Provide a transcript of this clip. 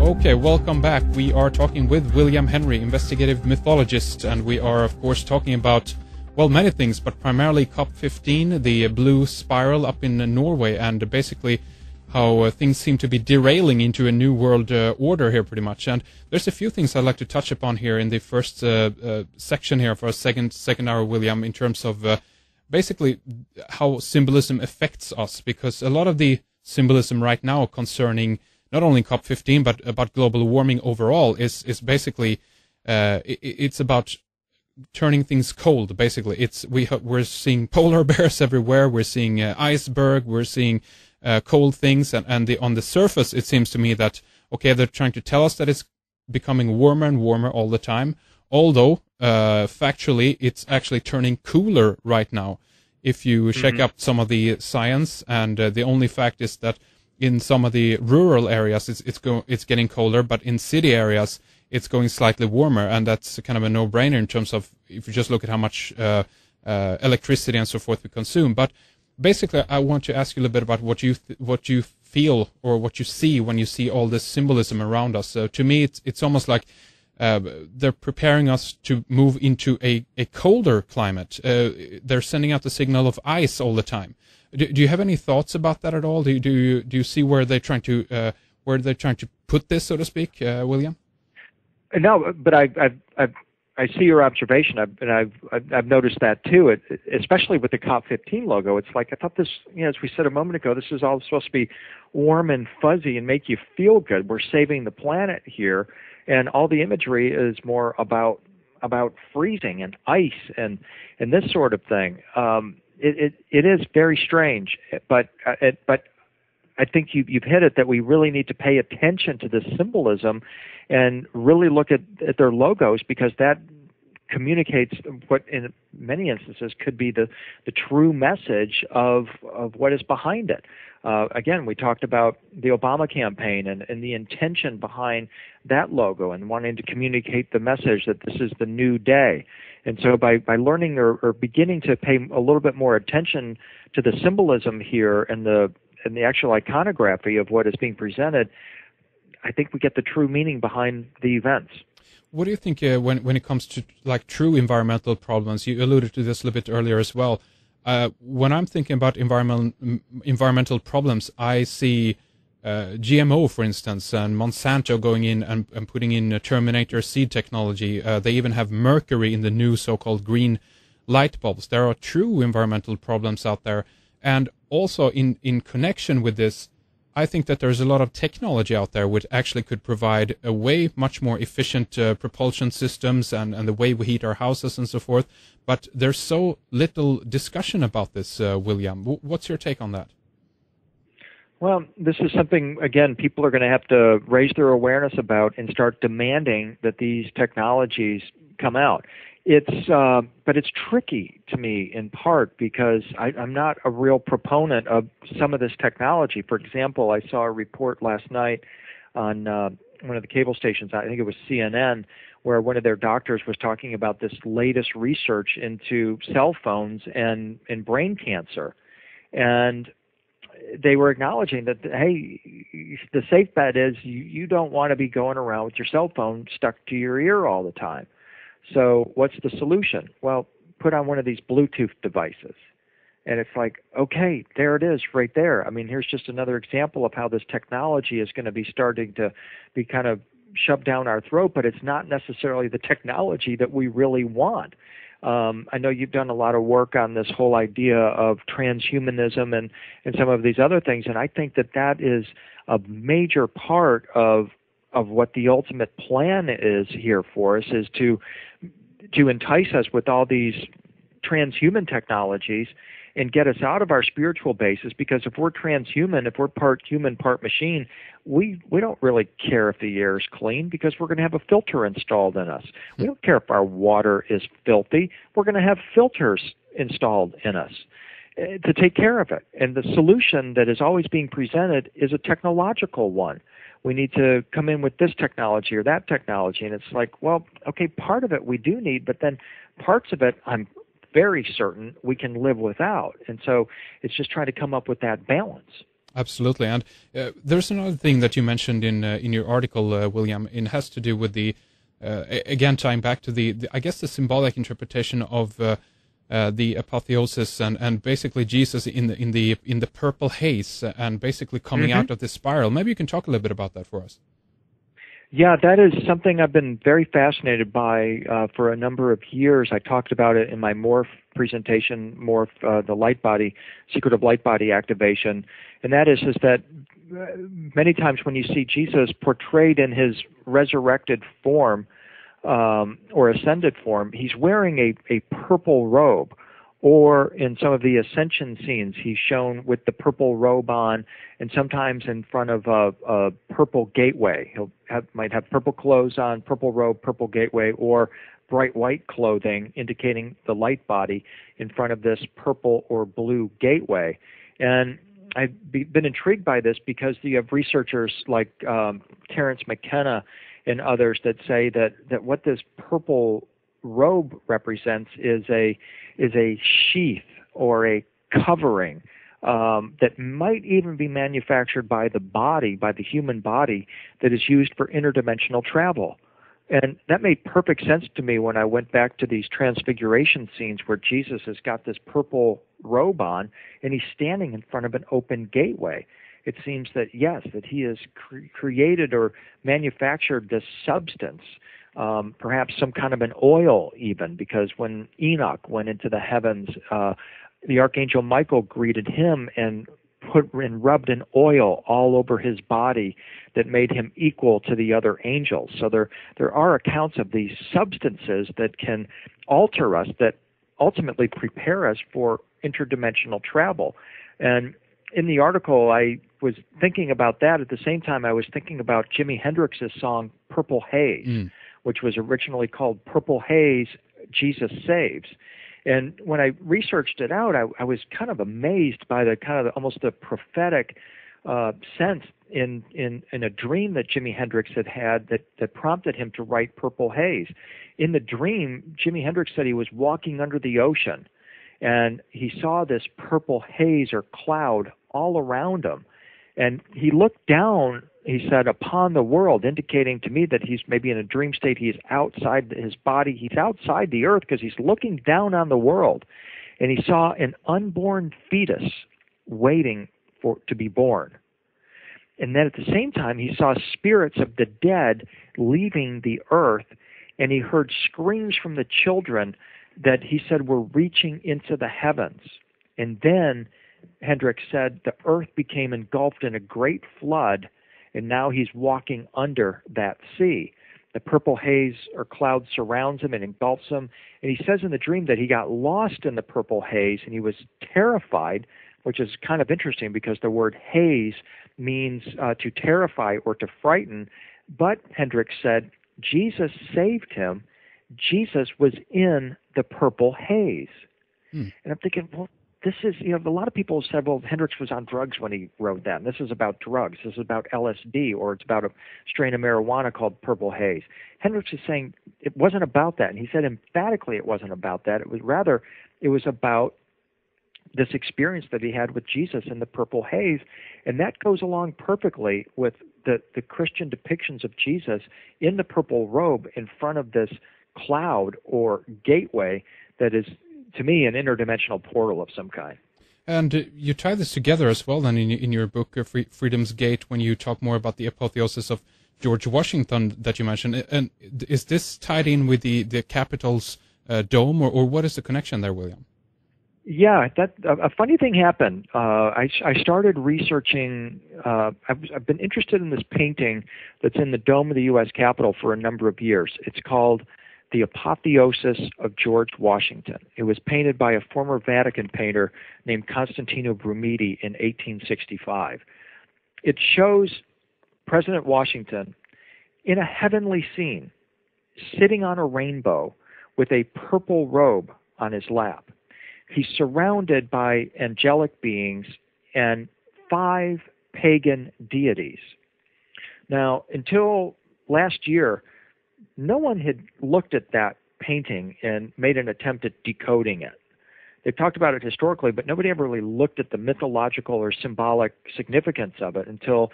Okay, welcome back. We are talking with William Henry, investigative mythologist, and we are, of course, talking about, well, many things, but primarily COP15, the blue spiral up in Norway, and basically how things seem to be derailing into a new world order here, pretty much. And there's a few things I'd like to touch upon here in the first section here for a second hour, William, in terms of basically how symbolism affects us, because a lot of the symbolism right now concerning not only COP15 but about global warming overall is basically it's about turning things cold. Basically, we're seeing polar bears everywhere. We're seeing iceberg. We're seeing cold things, and on the surface, it seems to me that okay, they're trying to tell us that it's becoming warmer and warmer all the time. Although factually, it's actually turning cooler right now. If you check up some of the science, and the only fact is that in some of the rural areas, it's getting colder, but in city areas, it's going slightly warmer, and that's kind of a no-brainer in terms of if you just look at how much electricity and so forth we consume. But basically, I want to ask you a little bit about what you feel or what you see when you see all this symbolism around us. So to me, it's almost like they're preparing us to move into a colder climate. They're sending out the signal of ice all the time. Do you have any thoughts about that at all? Do you see where they're trying to put this, so to speak, William? No, but I see your observation, I've noticed that too. Especially with the COP15 logo, it's like I thought this. As we said a moment ago, this is all supposed to be warm and fuzzy and make you feel good. We're saving the planet here, and all the imagery is more about freezing and ice and this sort of thing. It is very strange, but I think you've hit it, that we really need to pay attention to this symbolism and really look at their logos, because that communicates what in many instances could be the true message of what is behind it. Again, we talked about the Obama campaign and the intention behind that logo and wanting to communicate the message that this is the new day. And so by learning or beginning to pay a little bit more attention to the symbolism here and the actual iconography of what is being presented, I think we get the true meaning behind the events. What do you think when it comes to like true environmental problems? You alluded to this a little bit earlier as well. When I'm thinking about environmental problems, I see GMO, for instance, and Monsanto going in and putting in Terminator seed technology. They even have mercury in the new so-called green light bulbs. There are true environmental problems out there. And also in connection with this, I think that there's a lot of technology out there which actually could provide a way much more efficient propulsion systems and the way we heat our houses and so forth. But there's so little discussion about this, William. What's your take on that? Well, this is something, again, people are going to have to raise their awareness about and start demanding that these technologies come out. But it's tricky to me in part because I'm not a real proponent of some of this technology. For example, I saw a report last night on one of the cable stations, I think it was CNN, where one of their doctors was talking about this latest research into cell phones and brain cancer. And they were acknowledging that, hey, the safe bet is you don't want to be going around with your cell phone stuck to your ear all the time. So what's the solution? Well, put on one of these Bluetooth devices. And it's like, okay, there it is right there. I mean, here's just another example of how this technology is going to be starting to be kind of shoved down our throat, but it's not necessarily the technology that we really want. I know you've done a lot of work on this whole idea of transhumanism and some of these other things, and I think that is a major part of what the ultimate plan is here for us, is to entice us with all these transhuman technologies and get us out of our spiritual basis, because if we're transhuman, if we're part human, part machine, we don't really care if the air is clean, because we're going to have a filter installed in us. We don't care if our water is filthy. We're going to have filters installed in us to take care of it. And the solution that is always being presented is a technological one. We need to come in with this technology or that technology. And it's like, well, okay, part of it we do need, but then parts of it I'm very certain we can live without. And so it's just trying to come up with that balance. Absolutely. And there's another thing that you mentioned in your article, William. It has to do with the again tying back to the I guess the symbolic interpretation of the apotheosis and basically Jesus in the purple haze and basically coming out of this spiral. Maybe you can talk a little bit about that for us. Yeah, that is something I've been very fascinated by for a number of years. I talked about it in my Morph presentation, the light body, secret of light body activation, and that is that many times when you see Jesus portrayed in his resurrected form or ascended form, he's wearing a purple robe. Or in some of the ascension scenes, he's shown with the purple robe on, and sometimes in front of a purple gateway. Might have purple clothes on, purple robe, purple gateway, or bright white clothing indicating the light body in front of this purple or blue gateway. And I've been intrigued by this because you have researchers like Terence McKenna and others that say that what this purple robe represents is a sheath or a covering that might even be manufactured by the human body, that is used for interdimensional travel. And that made perfect sense to me when I went back to these transfiguration scenes where Jesus has got this purple robe on and he's standing in front of an open gateway. It seems that, yes, that he has created or manufactured this substance, perhaps some kind of an oil even, because when Enoch went into the heavens, the Archangel Michael greeted him and rubbed an oil all over his body that made him equal to the other angels. So there are accounts of these substances that can alter us, that ultimately prepare us for interdimensional travel. And in the article, I was thinking about that. At the same time, I was thinking about Jimi Hendrix's song Purple Haze, which was originally called Purple Haze, Jesus Saves. And when I researched it out, I was kind of amazed by the kind of almost the prophetic sense in a dream that Jimi Hendrix had that prompted him to write Purple Haze. In the dream, Jimi Hendrix said he was walking under the ocean, and he saw this purple haze or cloud all around him. And he looked down, he said, upon the world, indicating to me that he's maybe in a dream state. He's outside his body. He's outside the earth because he's looking down on the world. And he saw an unborn fetus waiting to be born. And then at the same time, he saw spirits of the dead leaving the earth, and he heard screams from the children that he said were reaching into the heavens. And then Hendrix said the earth became engulfed in a great flood, and now he's walking under that sea. The purple haze or cloud surrounds him and engulfs him. And he says in the dream that he got lost in the purple haze, and he was terrified, which is kind of interesting because the word haze means to terrify or to frighten. But Hendrix said Jesus saved him. Jesus was in the purple haze. And I'm thinking, well, this is, a lot of people said, well, Hendrix was on drugs when he wrote that. And this is about drugs. This is about LSD, or it's about a strain of marijuana called purple haze. Hendrix is saying it wasn't about that. And he said emphatically it wasn't about that. It was about this experience that he had with Jesus in the purple haze. And that goes along perfectly with the Christian depictions of Jesus in the purple robe in front of this cloud or gateway that is, to me, an interdimensional portal of some kind. And you tie this together as well then in your book, Freedom's Gate, when you talk more about the apotheosis of George Washington that you mentioned. And is this tied in with the Capitol's dome, or what is the connection there, William? Yeah, a funny thing happened. I started researching. I've been interested in this painting that's in the dome of the U.S. Capitol for a number of years. It's called The Apotheosis of George Washington. It was painted by a former Vatican painter named Constantino Brumidi in 1865. It shows President Washington in a heavenly scene, sitting on a rainbow with a purple robe on his lap. He's surrounded by angelic beings and 5 pagan deities. Now, until last year, no one had looked at that painting and made an attempt at decoding it. they've talked about it historically, but nobody ever really looked at the mythological or symbolic significance of it until